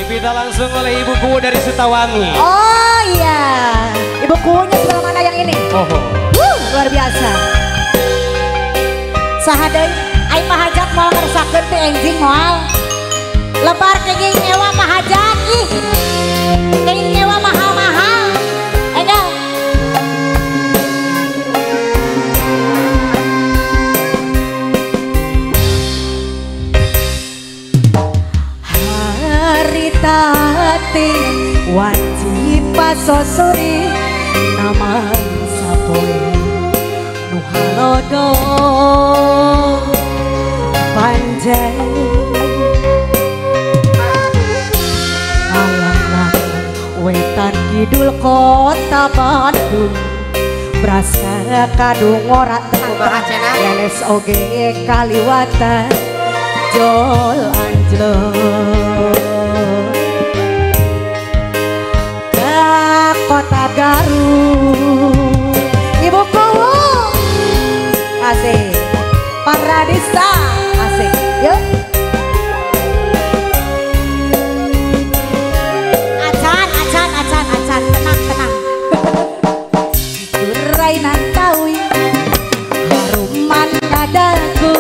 Dipita langsung oleh ibuku dari Sutawangi. Oh iya, ibukunya sebelah mana yang ini? Oh. Luar biasa. Sahadei, ai mahajat mau ngerusakeun teh enjing moal. Lebar kenging nyewa mahajat ih. Kenging nyewa mahal-mahal. Enggak. Hari tati wajib pasosori nama sapoe nu halodo panjang alang wetan kidul kota Bandung berasa kadung ora leles oge kaliwatan jol anjlok ke kota Garut ibuku asik Paradista asik yuk acan tenang durai nantawi haruman nadaku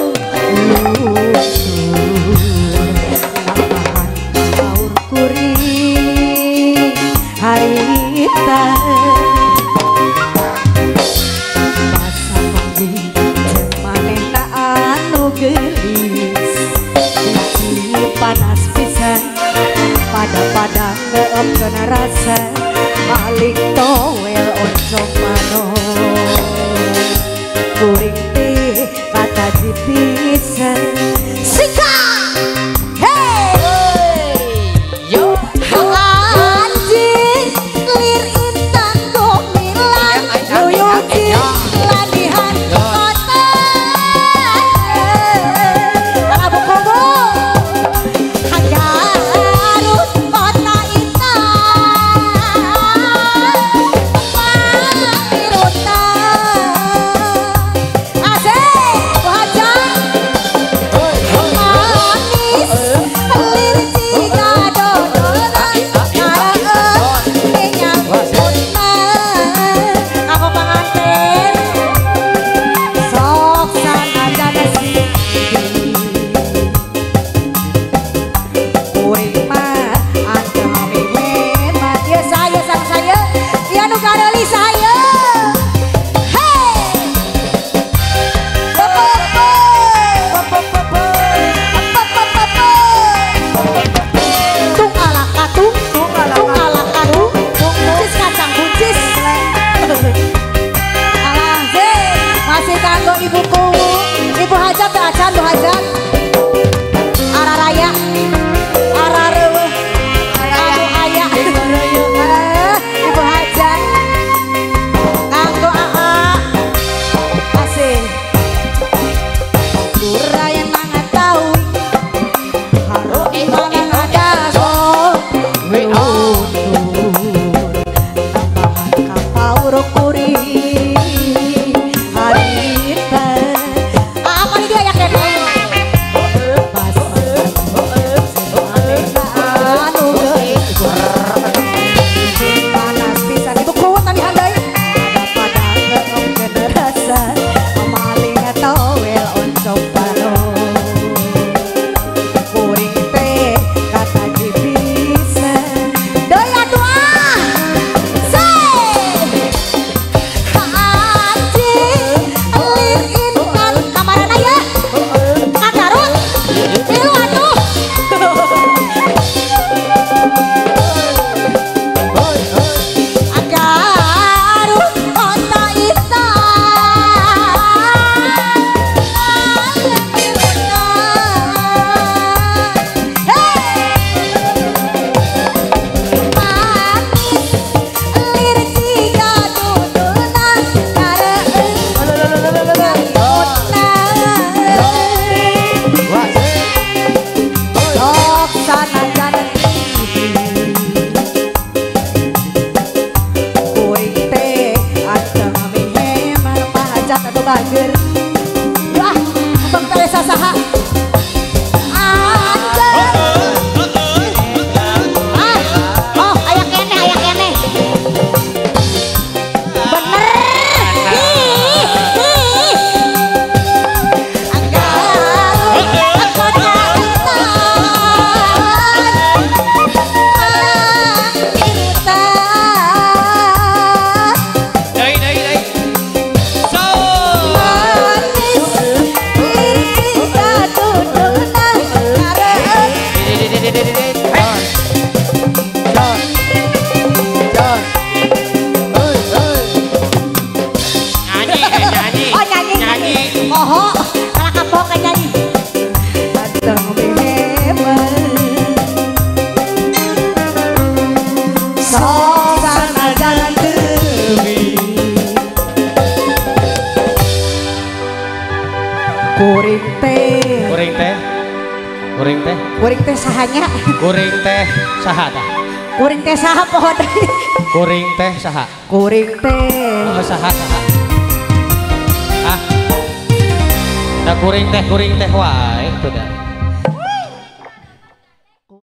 Kuring teh. Kuring teh sahanya. Kuring teh saha tah? Kuring teh saha poho deui. Kuring teh saha? Kuring teh. Oh saha saha. Ah. Da kuring teh wae itu dah.